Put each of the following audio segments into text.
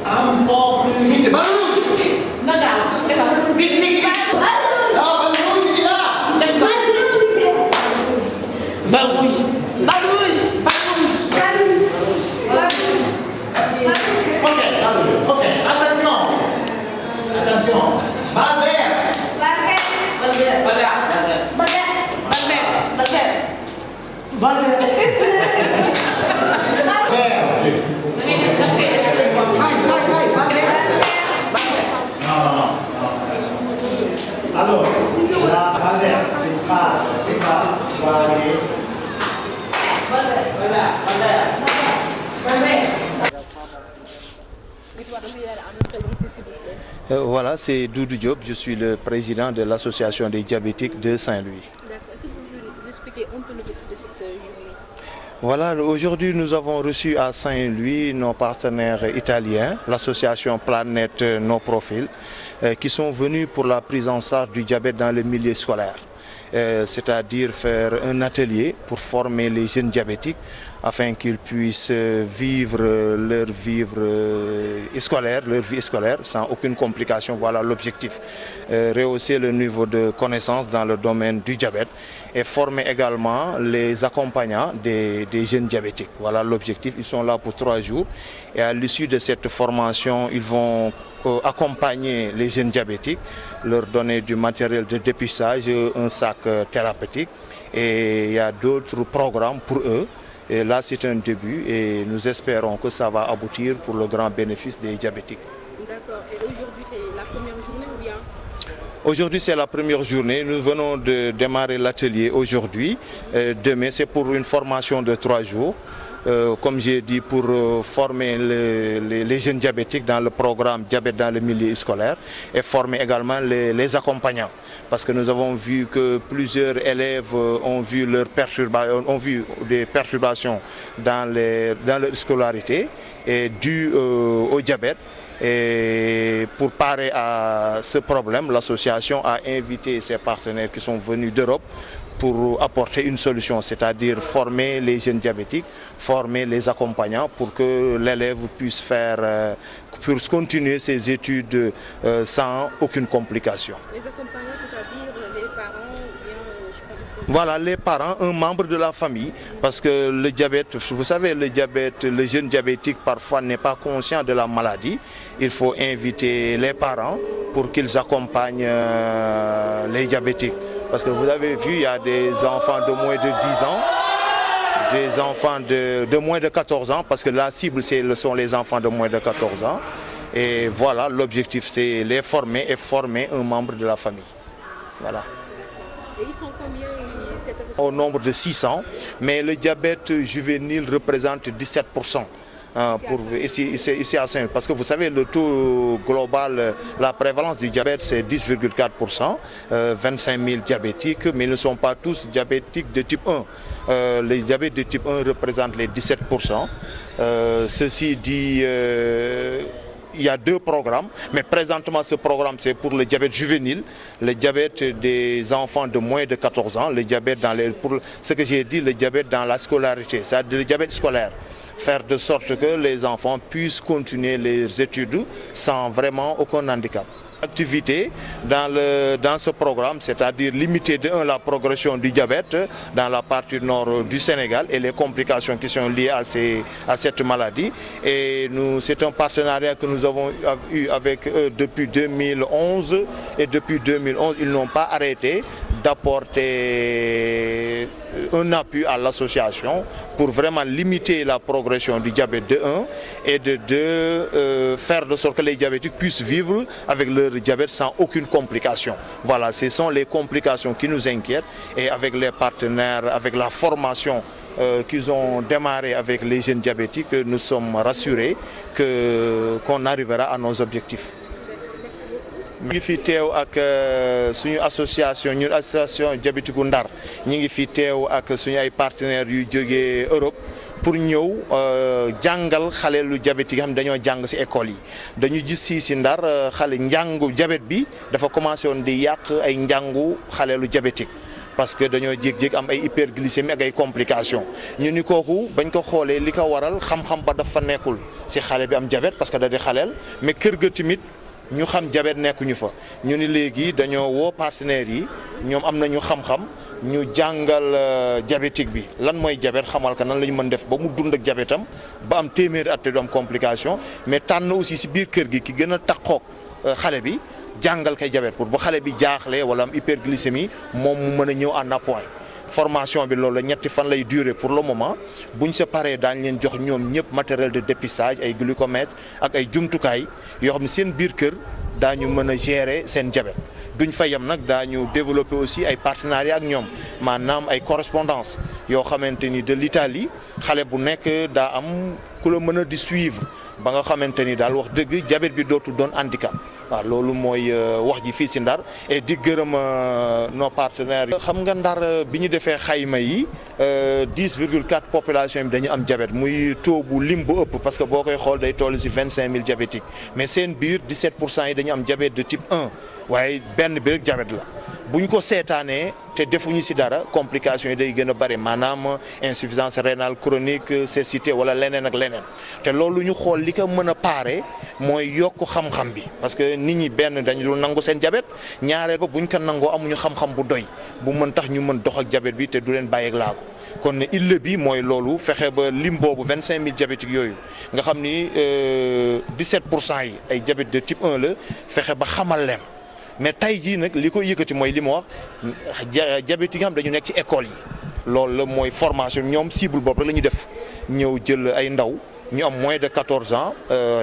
Un po' più vite, ballo rouge! No, no, Vite, vite, vite! No, ballo rouge di là! Ballo rouge. Ok, attenzione! Attenzione! Va vert! Allora, la Valle si fa e fa guardi. Voilà, c'est Doudou Diop, je suis le président de l'association des diabétiques de Saint-Louis. D'accord. Est-ce que vous pouvez nous expliquer un peu le but de cette journée? Voilà, aujourd'hui nous avons reçu à Saint-Louis nos partenaires italiens, l'association Planète No Profil, qui sont venus pour la prise en charge du diabète dans le milieu scolaire. C'est-à-dire faire un atelier pour former les jeunes diabétiques afin qu'ils puissent vivre leur vie scolaire sans aucune complication. Voilà l'objectif. Rehausser le niveau de connaissance dans le domaine du diabète et former également les accompagnants des jeunes diabétiques. Voilà l'objectif. Ils sont là pour 3 jours et à l'issue de cette formation, ils vont accompagner les jeunes diabétiques, leur donner du matériel de dépistage, un sac thérapeutique et il y a d'autres programmes pour eux. Et là c'est un début et nous espérons que ça va aboutir pour le grand bénéfice des diabétiques. D'accord. Et aujourd'hui c'est la première journée ou bien? Aujourd'hui c'est la première journée, nous venons de démarrer l'atelier aujourd'hui. Demain c'est pour une formation de 3 jours. Comme j'ai dit, pour former les jeunes diabétiques dans le programme diabète dans le milieu scolaire et former également les accompagnants. Parce que nous avons vu que plusieurs élèves ont vu des perturbations dans leur scolarité et dues au diabète. Et pour parer à ce problème, l'association a invité ses partenaires qui sont venus d'Europe pour apporter une solution, c'est-à-dire former les jeunes diabétiques, former les accompagnants pour que l'élève puisse continuer ses études sans aucune complication. Les accompagnants, c'est-à-dire les parents ou bien, je sais pas. Voilà, les parents, un membre de la famille, parce que le diabète, vous savez, le jeune diabétique parfois n'est pas conscient de la maladie. Il faut inviter les parents pour qu'ils accompagnent les diabétiques. Parce que vous avez vu, il y a des enfants de moins de 10 ans, des enfants de moins de 14 ans, parce que la cible, ce sont les enfants de moins de 14 ans. Et voilà, l'objectif, c'est les former et former un membre de la famille. Voilà. Et ils sont combien cette association? Au nombre de 600, mais le diabète juvénile représente 17%. Ici à Saint-Louis, parce que vous savez le taux global, la prévalence du diabète c'est 10,4%, 25 000 diabétiques, mais ils ne sont pas tous diabétiques de type 1. Les diabètes de type 1 représentent les 17%. Ceci dit, il y a 2 programmes, mais présentement ce programme c'est pour le diabète juvénile, le diabète des enfants de moins de 14 ans, le diabète pour ce que j'ai dit, le diabète dans la scolarité, c'est-à-dire le diabète scolaire. Faire de sorte que les enfants puissent continuer leurs études sans vraiment aucun handicap. Activité dans ce programme, c'est-à-dire limiter la progression du diabète dans la partie nord du Sénégal et les complications qui sont liées à cette maladie. Et c'est un partenariat que nous avons eu avec eux depuis 2011 et depuis 2011, ils n'ont pas arrêté d'apporter un appui à l'association pour vraiment limiter la progression du diabète de 1 et de 2, faire de sorte que les diabétiques puissent vivre avec leur diabète sans aucune complication. Voilà, ce sont les complications qui nous inquiètent et avec les partenaires, avec la formation qu'ils ont démarré avec les jeunes diabétiques, nous sommes rassurés qu'on arrivera à nos objectifs. Nous ngi fi teew ak suñu association diabétique gu Ndar ñi ngi fi teew ak suñu ay partenaires yu jógee Europe pour ñëw jàngal xale lu diabète yi nga xam ne dañoo jàng ci école yi dañu gis ci Ndar xale njàngu diabète bi dafa commencé woon di yàq ay njàngu xale lu diabétique parce que dañoo jéeg-jéeg am ay hyperglycémie ak ay complications ñu ni kooku bañ ko xoolee li ko waral xam-xam ba dafa nekkul ci xale bi am diabète parce que da di xaleel mais kër ga tamit ñu xam diabète nekkuñu fa ñu ni léegi dañoo woo partenaires yi ñoom am nañu xam-xam ñu jàngal diabétique bi lan mooy diabète xamal ka nan la ñu mën def ba mu dund ak diabètam ba am téeméeri at te du am complication mais tànn aussi ci biir kër gi ki gën a takkook xale bi jàngal kay diabète pour bu xale bi jaaxlee wala am hyperglycémie moom mu mën a ñëw en appoint formation bi loolu la ñetti fan lay durer pour le moment buñ sa paree daañ leen jox ñoom ñëpp matériel de dépistage ay glucomètre ak ay jumtukaay yoo xam ne seen biir kër daañu mën a gérer seen diabète duñ fa yem nag daañu développer aussi ay partenariats ak ñoom maanaam ay correspondance yoo xamante ni de l'Italie xale bu nekk daa am ku la mën a di suivre ba nga xamante ni daal wax dëgg diabète bi dootul doon handicap waaw loolu mooy wax ji fii ci Ndar et di gërëm nos partenaires. xam nga Ndar bi ñu defee xayma yi 10,4 population bi dañu am diabète muy taux bu lim bu ëpp parce que boo koy xool day toll ci 25 000 diabétiques mais seen biir 17% yi dañu am diabète de type 1 waaye benn bi rek diabète la. bu ñu ko seetaanee te defuñu ci dara complications yi day gën a bari maanaam insuffisance rénale chronique cécité wala leneen ak leneen te loolu ñu xool li ko mën a paare mooy yokk xam-xam bi parce que nit ñi benn dañu dul nangu seen diabète ñaareel ba buñ ko nangoo amuñu xam-xam bu doy bu mën tax ñu mën dox ak diabète bi te du leen bàyyeeg laago kon ne illa bi mooy loolu fexe ba lim boobu 25 000 diabétiques yooyu nga xam ni 17% yi ay diabète de type 1 la fexe ba xamal leen. mais tey jii nag li ko yëkkati mooy li ma wax diabète yi nga xam dañu nekk ci école yi loolu la mooy formation ñoom cible boobu rek la ñu def ñëw jël ay ndaw ñu am moins de 14 ans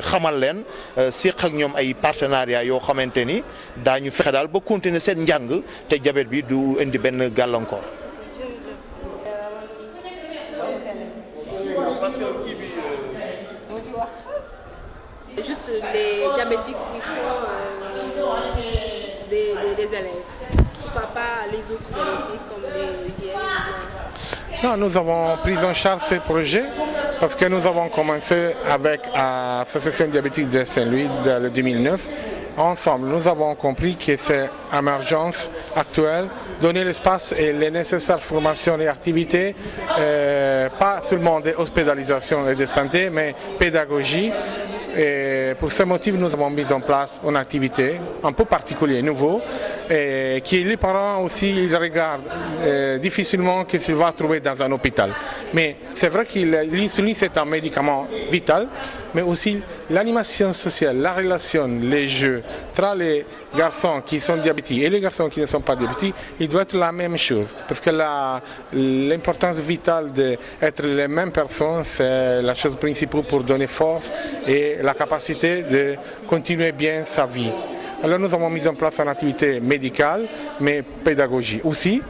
xamal leen séq ak ñoom ay partenariat yoo xamante ni daañu fexe daal ba continuer seen njàng te diabète bi du indi benn gàllankoor. parce que kii bi. juste les diabétiques qui sont des élèves. Pourquoi pas les autres diabétiques comme les vieilles? Non, nous avons pris en charge ce projet parce que nous avons commencé avec l'Association diabétique de Saint-Louis dans le 2009. Ensemble, nous avons compris que cette émergence actuelle donner l'espace et les nécessaires formations et activités, pas seulement d'hospitalisation et de santé, mais pédagogie. Et pour ce motif, nous avons mis en place une activité un peu particulière, nouveau, et qui les parents aussi ils regardent difficilement qu'ils se vont trouver dans un hôpital. Mais c'est vrai que l'insuline c'est un médicament vital, mais aussi l'animation sociale, la relation, les jeux, entre les garçons qui sont diabétiques et les garçons qui ne sont pas diabétiques, il doit être la même chose. Parce que l'importance vitale d'être les mêmes personnes, c'est la chose principale pour donner force et la capacité de continuer bien sa vie. Alors nous avons mis en place une activité médicale, mais pédagogique aussi.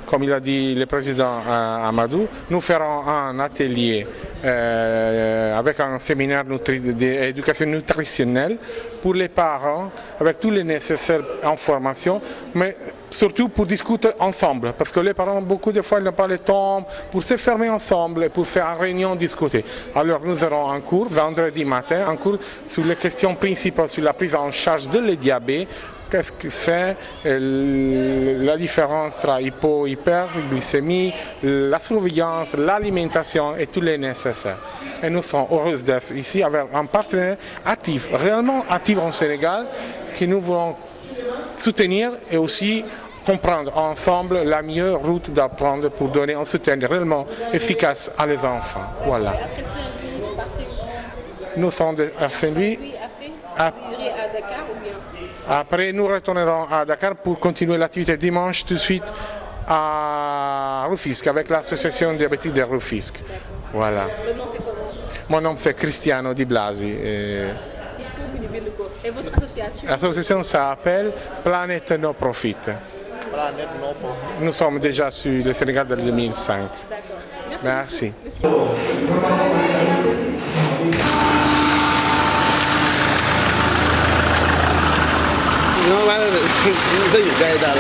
Comme il a dit le président Amadou, nous ferons un atelier avec un séminaire d'éducation nutritionnelle pour les parents, avec toutes les nécessaires informations, mais surtout pour discuter ensemble, parce que les parents, beaucoup de fois, ils n'ont pas le temps pour se fermer ensemble et pour faire une réunion, discuter. Alors nous aurons un cours, vendredi matin, un cours sur les questions principales, sur la prise en charge de le diabète. Qu'est-ce que c'est la différence entre hyperglycémie, la surveillance, l'alimentation et tous les nécessaires. Et nous sommes heureux d'être ici avec un partenaire actif, réellement actif en Sénégal, que nous voulons soutenir et aussi comprendre ensemble la meilleure route d'apprendre pour donner un soutien réellement efficace à les enfants. Voilà. Nous sommes à Saint-Louis. Après, nous retournerons à Dakar pour continuer l'activité dimanche tout de suite à Rufisque avec l'association diabétique de Rufisque. Voilà. Le nom c'est comment? Mon nom c'est Cristiano Di Blasi. Et votre association? L'association s'appelle Planète No Profit. Planète No Profit. Nous sommes déjà sur le Sénégal de 2005. D'accord. Merci. nó nói nó thấy gì đây là